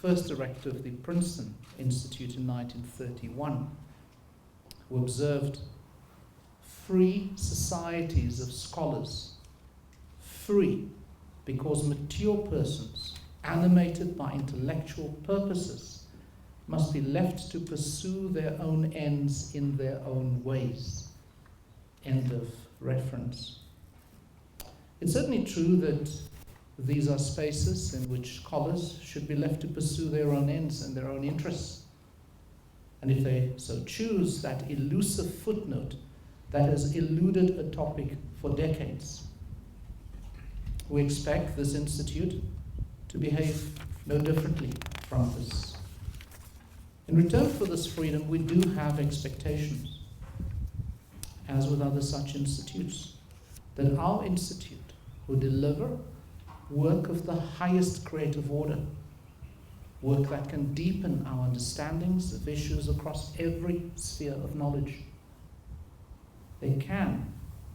first director of the Princeton Institute in 1931, who observed free societies of scholars, free because mature persons, animated by intellectual purposes, must be left to pursue their own ends in their own ways. End of reference. It's certainly true that these are spaces in which scholars should be left to pursue their own ends and their own interests. And if they so choose, that elusive footnote that has eluded a topic for decades. We expect this institute to behave no differently from this. In return for this freedom, we do have expectations, as with other such institutes, that our institute will deliver work of the highest creative order, work that can deepen our understandings of issues across every sphere of knowledge. There can,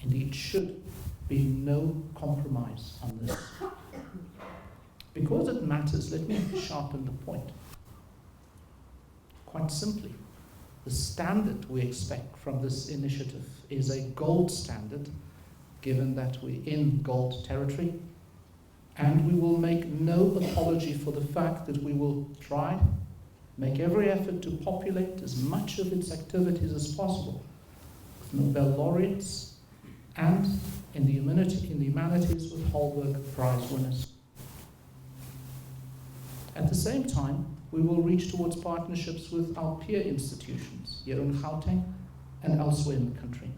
indeed should, be no compromise on this. Because it matters, let me sharpen the point. Quite simply, the standard we expect from this initiative is a gold standard, given that we're in gold territory, and we will make no apology for the fact that we will try, make every effort to populate as much of its activities as possible with Nobel laureates and in the humanities with Holberg Prize winners. At the same time, we will reach towards partnerships with our peer institutions here in Gauteng and elsewhere in the country.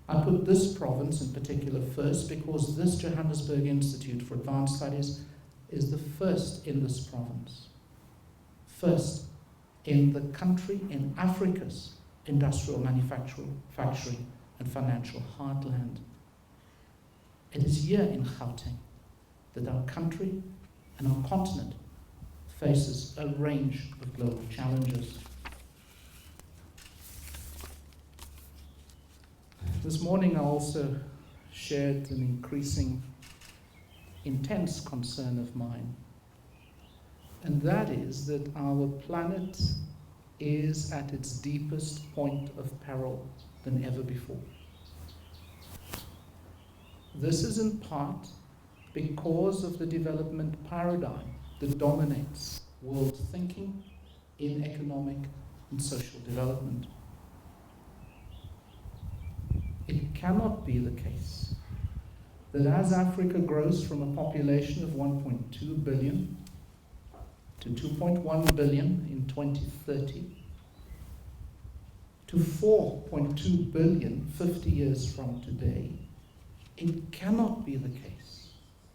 I put this province in particular first because this Johannesburg Institute for Advanced Studies is the first in this province. First in the country in Africa's industrial manufacturing and financial heartland. It is here in Gauteng that our country and our continent faces a range of global challenges. This morning I also shared an increasing, intense concern of mine, and that is that our planet is at its deepest point of peril than ever before. This is in part because of the development paradigm that dominates world thinking in economic and social development. It cannot be the case that as Africa grows from a population of 1.2 billion to 2.1 billion in 2030 to 4.2 billion 50 years from today, it cannot be the case,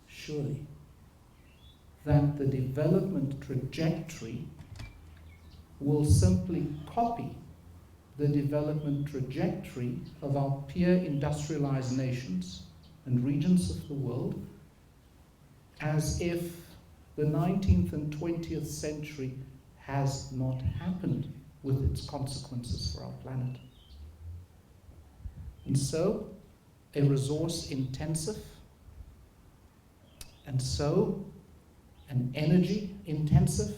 surely, that the development trajectory will simply copy the development trajectory of our peer industrialized nations and regions of the world, as if the 19th and 20th century has not happened with its consequences for our planet. And so, a resource intensive, and so an energy intensive,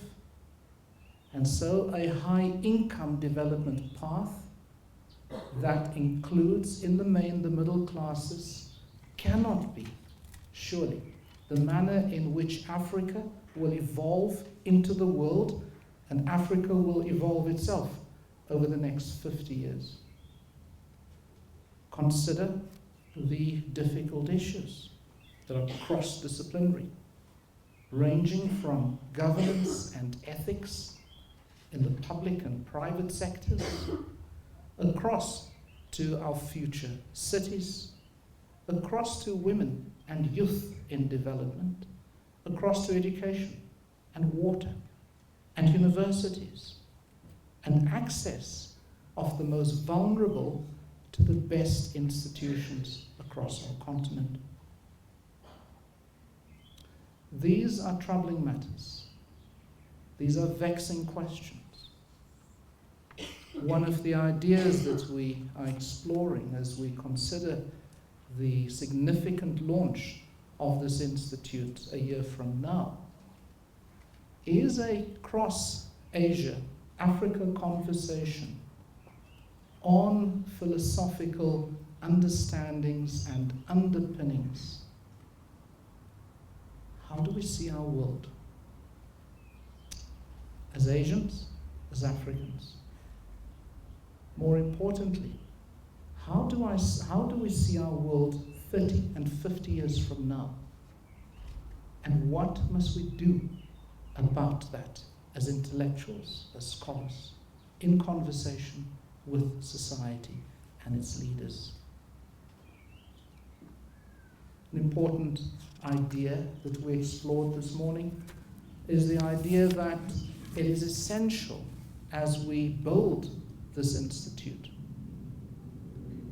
and so a high income development path that includes in the main the middle classes cannot be, surely, the manner in which Africa will evolve into the world and Africa will evolve itself over the next 50 years. Consider the difficult issues that are cross-disciplinary, ranging from governance and ethics in the public and private sectors, across to our future cities, across to women and youth in development, across to education and water and universities, and access of the most vulnerable to the best institutions across our continent. These are troubling matters. These are vexing questions. One of the ideas that we are exploring as we consider the significant launch of this institute a year from now is a cross-Asia, Africa conversation on philosophical understandings and underpinnings. How do we see our world? As Asians, as Africans? More importantly, how do we see our world 30 and 50 years from now? And what must we do about that as intellectuals, as scholars, in conversation with society and its leaders? An important idea that we explored this morning is the idea that it is essential as we build this institute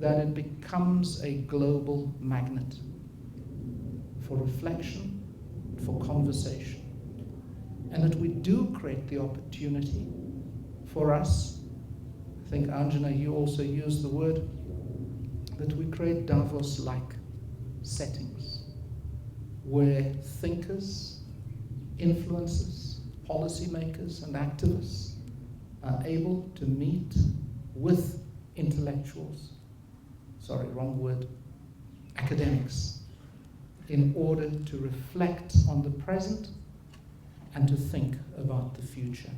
that it becomes a global magnet for reflection, for conversation, and that we do create the opportunity for us. I think, Anjana, you also used the word, that we create Davos-like settings where thinkers, influencers, policymakers, and activists are able to meet with intellectuals, academics, in order to reflect on the present and to think about the future.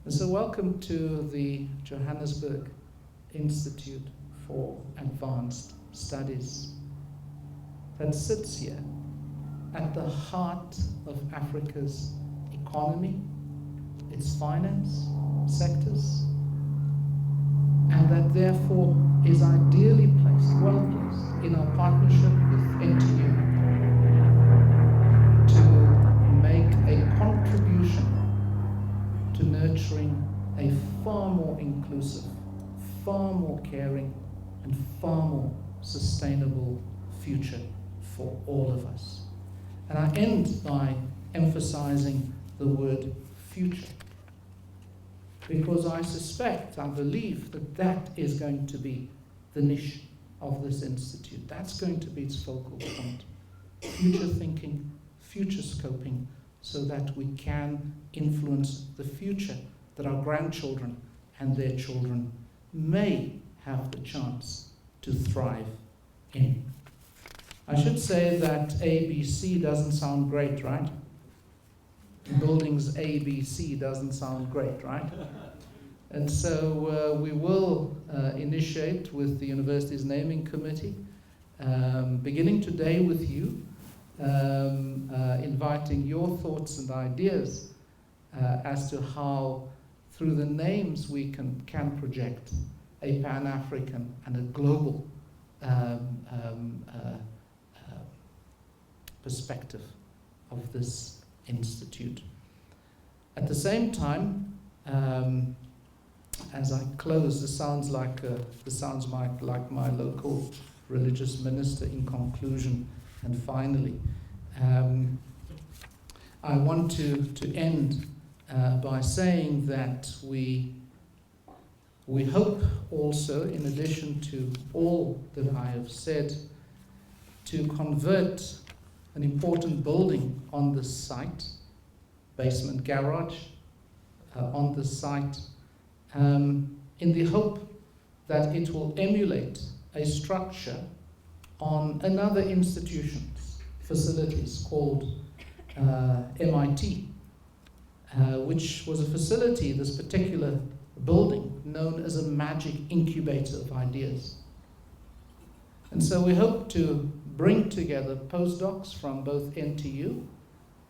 And so welcome to the Johannesburg Institute for Advanced Studies that sits here at the heart of Africa's economy, its finance sectors, and that therefore is ideally placed, well placed, in our partnership with NTU to make a contribution to nurturing a far more inclusive, far more caring, and far more sustainable future for all of us. And I end by emphasizing the word future, because I suspect, I believe that is going to be the niche of this institute. That's going to be its focal point. Future thinking, future scoping, so that we can influence the future that our grandchildren and their children may have the chance to thrive in. I should say that ABC doesn't sound great, right? Buildings ABC doesn't sound great, right? And so we will initiate with the university's naming committee, beginning today with you, inviting your thoughts and ideas as to how, through the names, we can project a Pan-African and a global perspective of this institute. At the same time, as I close, this sounds like my local religious minister in conclusion. And finally, I want to end by saying that we hope also, in addition to all that I have said, to convert an important building on this site, basement garage on this site, in the hope that it will emulate a structure on another institution's facilities called MIT, which was a facility, this particular building, known as a magic incubator of ideas. And so we hope to bring together postdocs from both NTU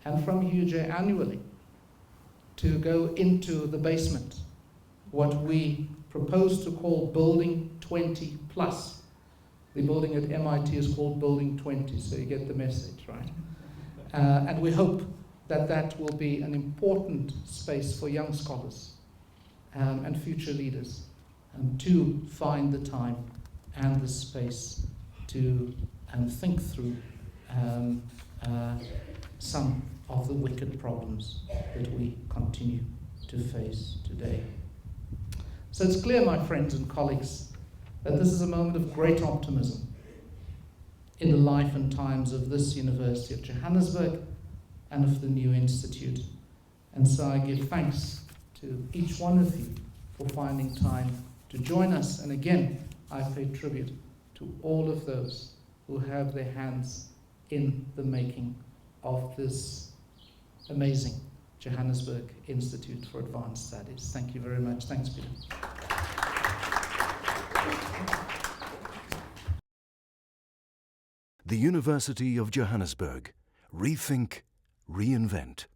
and from UJ annually to go into the basement, what we propose to call Building 20 Plus. The building at MIT is called Building 20, so you get the message, right? And we hope that that will be an important space for young scholars and future leaders to find the time and the space to think through some of the wicked problems that we continue to face today. So it's clear, my friends and colleagues, that this is a moment of great optimism in the life and times of this University of Johannesburg and of the new institute. And so I give thanks to each one of you for finding time to join us. And again, I pay tribute to all of those who have their hands in the making of this amazing Johannesburg Institute for Advanced Studies. Thank you very much. Thanks, Peter. The University of Johannesburg. Rethink, reinvent.